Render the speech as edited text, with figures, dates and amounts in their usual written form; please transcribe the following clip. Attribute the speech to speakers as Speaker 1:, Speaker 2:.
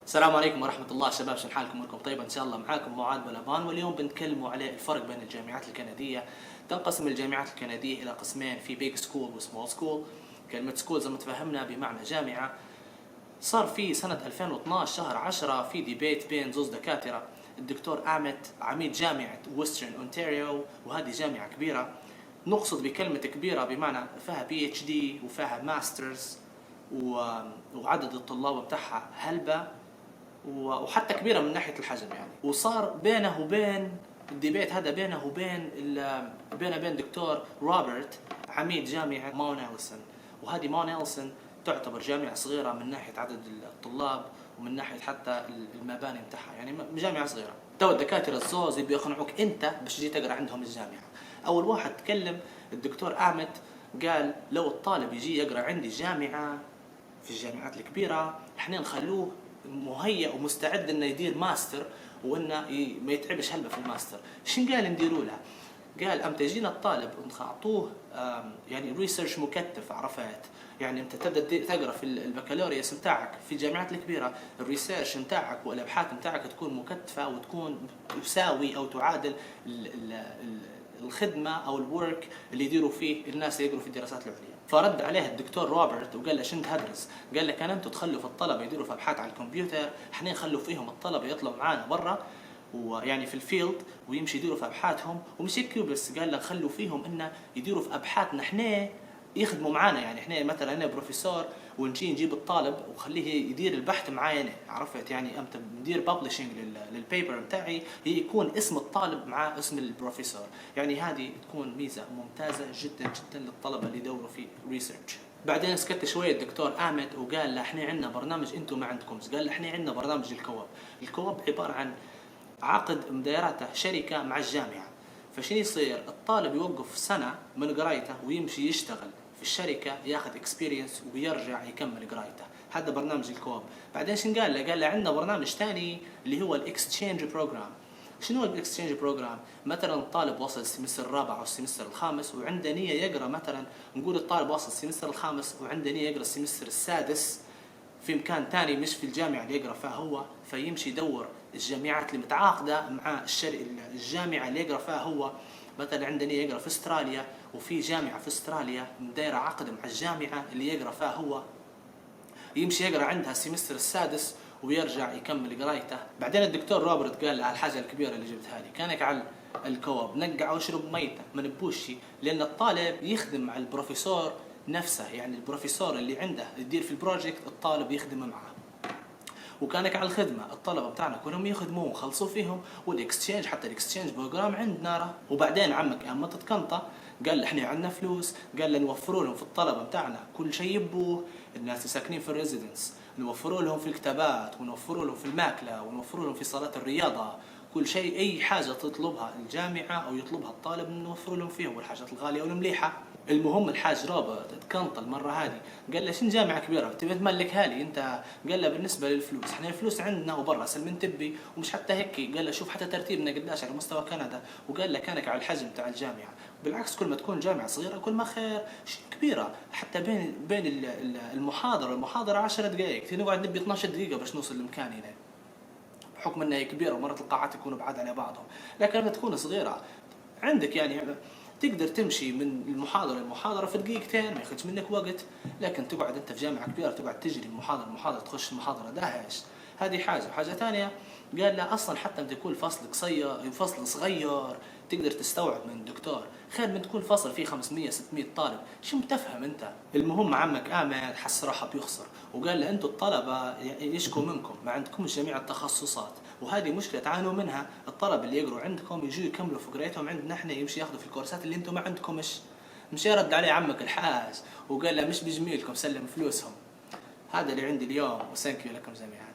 Speaker 1: السلام عليكم ورحمة الله شباب، شن حالكم؟ أموركم طيبة إن شاء الله. معاكم معاذ بلبان، واليوم بنتكلموا على الفرق بين الجامعات الكندية. تنقسم الجامعات الكندية إلى قسمين، في بيج سكول وسمول سكول. كلمة سكول زي ما تفهمنا بمعنى جامعة. صار في سنة 2012 شهر 10 في ديبيت بين زوز دكاترة، الدكتور أعمت عميد جامعة ويسترن أونتاريو، وهذه جامعة كبيرة. نقصد بكلمة كبيرة بمعنى فيها PhD وفيها ماسترز، وعدد الطلاب بتاعها هلبة، وحتى كبيرة من ناحية الحجم يعني. وصار بينه وبين الديبيت هذا بين دكتور روبرت عميد جامعة ماون إليسون. وهذه ماون إليسون تعتبر جامعة صغيرة من ناحية عدد الطلاب ومن ناحية حتى المباني متاعها، يعني جامعة صغيرة. تو الدكاترة الزوز بيقنعوك انت باش تجي تقرا عندهم الجامعة. اول واحد تكلم الدكتور أعمت، قال لو الطالب يجي يقرا عندي جامعة في الجامعات الكبيرة احنا نخلوه مهيئ ومستعد انه يدير ماستر، وانه ما يتعبش هلبة في الماستر. شن قال نديروا لها؟ قال ام تجينا الطالب نعطوه يعني ريسيرش مكثف، عرفت؟ يعني انت تبدا تقرا في البكالوريوس نتاعك في الجامعات الكبيره، الريسيرش نتاعك والابحاث نتاعك تكون مكثفه وتكون تساوي او تعادل الخدمه او الورك اللي يديروا فيه الناس اللي يقروا في الدراسات العليا. فرد عليه الدكتور روبرت وقال له شنت هدرس؟ قال له كان انتم تخلوا في الطلبه يديروا في ابحاث على الكمبيوتر، احنا نخلوا فيهم الطلبه يطلعوا معانا برا ويعني في الفيلد ويمشي يديروا في ابحاثهم، ومش هيك بس، قال له خلوا فيهم انه يديروا في ابحاثنا احنا، يخدموا معانا. يعني احنا مثلا انا بروفيسور ونجي نجيب الطالب وخليه يدير البحث معانا، عرفت؟ يعني امتى ندير ببلشنج للبيبر بتاعي يكون اسم الطالب مع اسم البروفيسور. يعني هذه تكون ميزه ممتازه جدا جدا للطلبه اللي يدوروا في ريسيرش. بعدين سكت شويه الدكتور أحمد وقال له احنا عندنا برنامج انتم ما عندكم. قال له احنا عندنا برنامج الكواب. الكواب عباره عن عقد مدايرته شركه مع الجامعه. فشنو يصير؟ الطالب يوقف سنه من قرايته ويمشي يشتغل في الشركه، ياخذ اكسبيرينس ويرجع يكمل قرايته. هذا برنامج الكواب. بعدين شنو قال له؟ قال له عندنا برنامج ثاني اللي هو الاكستشينج بروجرام. شنو الاكستشينج بروجرام؟ مثلا الطالب وصل السمستر الرابع او السمستر الخامس وعنده نيه يقرا، مثلا نقول الطالب وصل السمستر الخامس وعنده نيه يقرا السمستر السادس في مكان ثاني مش في الجامعه اللي يقرا فيها هو، فيمشي يدور الجامعات اللي متعاقده مع الجامعه اللي يقرا فيها هو. مثلا عندنا يقرا في استراليا وفي جامعه في استراليا مدايره عقد مع الجامعه اللي يقرا فيها هو، يمشي يقرا عندها السمستر السادس ويرجع يكمل قرايته. بعدين الدكتور روبرت قال له الحاجه الكبيره اللي جبتها لي، كانك على الكواب نقع واشرب ميته ما نبوش، لان الطالب يخدم مع البروفيسور نفسه. يعني البروفيسور اللي عنده يدير في البروجكت الطالب يخدم معه، وكانك على الخدمه الطلبه بتاعنا كلهم يخدموه وخلصوا فيهم. والاكستشينج حتى الاكستشينج بروجرام عندنا. وبعدين عمك اما تتكنطه قال احنا عندنا فلوس، قال لنا نوفروا لهم في الطلبه بتاعنا كل شيء يبوه. الناس اللي ساكنين في الريزيدنس نوفروا لهم في الكتابات ونوفروا لهم في الماكله ونوفروا لهم في صالات الرياضه، كل شيء اي حاجه تطلبها الجامعه او يطلبها الطالب نوفروا لهم فيهم، والحاجات الغاليه والمليحه. المهم الحاج روبرت اتكنطل المره هذه قال له شن جامعه كبيره تبي تملكها لي انت؟ قال له بالنسبه للفلوس احنا الفلوس عندنا وبرا سلمن تبي، ومش حتى هيك. قال له شوف حتى ترتيبنا قداش على مستوى كندا. وقال له كانك على الحجم تاع الجامعه. بالعكس كل ما تكون جامعه صغيره كل ما خير. كبيره حتى بين المحاضره 10 دقائق نقعد نبي 12 دقيقه باش نوصل لمكاننا، بحكم انها كبيره ومرات القاعات يكونوا بعاد على بعضهم. لكن لما تكون صغيره عندك يعني تقدر تمشي من المحاضرة للمحاضرة في دقيقتين ما ياخذش منك وقت. لكن تقعد انت في جامعة كبيرة تقعد تجري من محاضرة لمحاضرة تخش المحاضرة داهش. هذه حاجة. وحاجة ثانية قال لا اصلا حتى انت تكون فصل قصير فصل صغير تقدر تستوعب من الدكتور خير من تكون فصل فيه 500 600 طالب. شو بتفهم انت؟ المهم عمك آمل حس راحة بيخسر وقال له انتم الطلبة يشكوا منكم ما عندكمش جميع التخصصات، وهذه مشكلة تعانوا منها. الطلبة اللي يقروا عندكم يجوا يكملوا في قرايتهم عندنا احنا، يمشي ياخذوا في الكورسات اللي انتم ما عندكمش. مش يرد عليه عمك الحاج وقال له مش بجميلكم سلم فلوسهم. هذا اللي عندي اليوم وثانك يو لكم جميعا.